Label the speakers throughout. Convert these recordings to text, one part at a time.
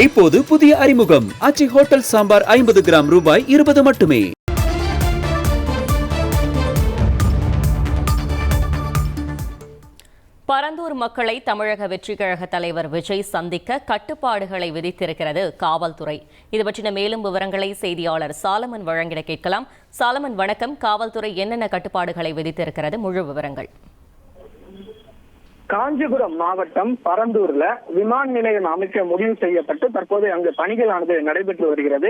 Speaker 1: இப்போது புதிய அறிமுகம் ஆச்சி ஹோட்டல் சாம்பார் 50 கிராம் ரூபாய் 20 மட்டுமே.
Speaker 2: பரந்தூர் மக்களை தமிழக வெற்றிக் கழக தலைவர் விஜய் சந்திக்க கட்டுப்பாடுகளை விதித்திருக்கிறது காவல்துறை. இது பற்றின மேலும் விவரங்களை செய்தியாளர் சாலமன் வழங்கிட கேட்கலாம். சாலமன் வணக்கம். காவல்துறை என்னென்ன கட்டுப்பாடுகளை விதித்திருக்கிறது, முழு விவரங்கள்.
Speaker 3: காஞ்சிபுரம் மாவட்டம் பரந்தூர்ல விமான நிலையம் அமைக்க முடிவு செய்யப்பட்டு தற்போது அங்கு பணிகளானது நடைபெற்று வருகிறது.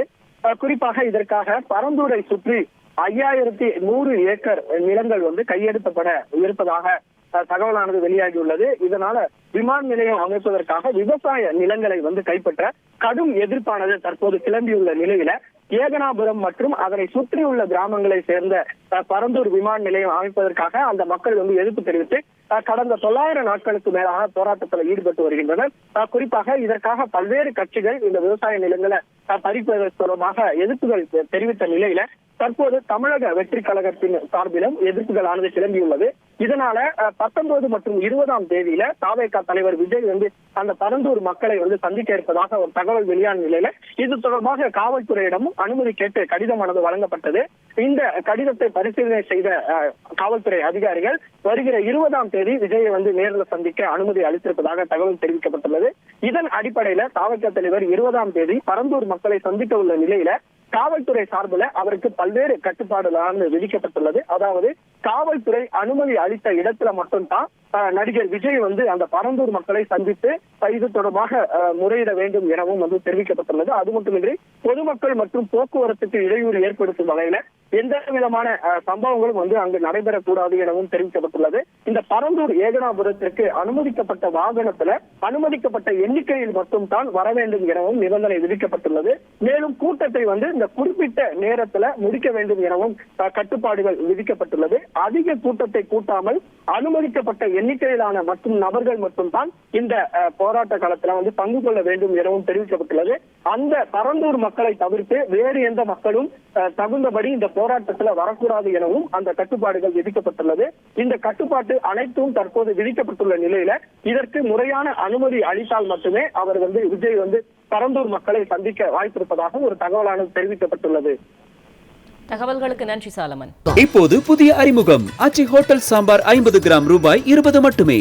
Speaker 3: குறிப்பாக இதற்காக பரந்தூரை சுற்றி 5100 ஏக்கர் நிலங்கள் கையெழுத்தப்பட இருப்பதாக தகவலானது வெளியாகியுள்ளது. இதனால விமான நிலையம் அமைப்பதற்காக விவசாய நிலங்களை கைப்பற்ற கடும் எதிர்ப்பானது தற்போது கிளம்பியுள்ள நிலையில ஏகனாபுரம் மற்றும் அதனை சுற்றியுள்ள கிராமங்களை சேர்ந்த பரந்தூர் விமான நிலையம் அமைப்பதற்காக அந்த மக்கள் எதிர்ப்பு தெரிவித்து கடந்த 900 நாட்களுக்கு மேலாக போராட்டத்தில் ஈடுபட்டு வருகின்றனர். குறிப்பாக இதற்காக பல்வேறு கட்சிகள் இந்த விவசாய நிலங்களை பறிப்பது தொடர்பாக எதிர்ப்புகள் தெரிவித்த நிலையில தற்போது தமிழக வெற்றி கழகத்தின் சார்பிலும் எதிர்ப்புகளானது கிளம்பியுள்ளது. இதனால 19 மற்றும் 20ஆம் தேதியில தாவேகா தலைவர் விஜய் அந்த பரந்தூர் மக்களை சந்திக்க இருப்பதாக ஒரு தகவல் வெளியான நிலையில இது தொடர்பாக காவல்துறையிடமும் அனுமதி கேட்டு கடிதமானது வழங்கப்பட்டது. இந்த கடிதத்தை பரிசீலனை செய்த காவல்துறை அதிகாரிகள் வருகிற 20ஆம் தேதி விஜயை நேரில் சந்திக்க அனுமதி அளித்திருப்பதாக தகவல் தெரிவிக்கப்பட்டுள்ளது. இதன் அடிப்படையில தாவேகா தலைவர் 20ஆம் தேதி பரந்தூர் மக்களை சந்திக்க உள்ள நிலையில காவல்துறை சார்பில் அவருக்கு பல்வேறு கட்டுப்பாடுகளானது விதிக்கப்பட்டுள்ளது. அதாவது காவல்துறை அனுமதி அளித்த இடத்துல மட்டும்தான் நடிகர் விஜய் அந்த பரந்தூர் மக்களை சந்தித்து இது தொடர்பாக முறையிட வேண்டும் எனவும் தெரிவிக்கப்பட்டுள்ளது. அது மட்டுமின்றி பொதுமக்கள் மற்றும் போக்குவரத்துக்கு இடையூறு ஏற்படுத்தும் வகையில எந்த விதமான சம்பவங்களும் அங்கு நடைபெறக்கூடாது எனவும் தெரிவிக்கப்பட்டுள்ளது. இந்த பரந்தூர் ஏகனாபுரத்திற்கு அனுமதிக்கப்பட்ட வாகனத்துல அனுமதிக்கப்பட்ட எண்ணிக்கையில் மட்டும் தான் வர வேண்டும் எனவும் நிபந்தனை விதிக்கப்பட்டுள்ளது. மேலும் கூட்டத்தை இந்த குறிப்பிட்ட நேரத்துல முடிக்க வேண்டும் எனவும் கட்டுப்பாடுகள் விதிக்கப்பட்டுள்ளது. அதிக கூட்டத்தை கூட்டாமல் அனுமதிக்கப்பட்ட எண்ணிக்கையிலான மற்றும் நபர்கள் மட்டும் தான் இந்த போராட்ட காலத்துல பங்கு கொள்ள வேண்டும் எனவும் தெரிவிக்கப்பட்டுள்ளது. அந்த பரந்தூர் மக்களை தவிர்த்து வேறு எந்த மக்களும் தகுந்தபடி இந்த போராட்டத்துல வரக்கூடாது எனவும் அந்த கட்டுப்பாடுகள் விதிக்கப்பட்டுள்ளது. இந்த கட்டுப்பாட்டு அனைத்தும் தற்போது விதிக்கப்பட்டுள்ள நிலையில இதற்கு முறையான அனுமதி அளித்தால் மட்டுமே அவர் விஜய் பரந்தூர் மக்களை சந்திக்க வாய்ப்பிருப்பதாக ஒரு தகவலானது தெரிவிக்கப்பட்டுள்ளது.
Speaker 2: தகவல்களுக்கு நன்றி சாலமன்.
Speaker 1: இப்போது புதிய அறிமுகம் ஆச்சி ஹோட்டல் சாம்பார் 50 கிராம் ரூபாய் 20 மட்டுமே.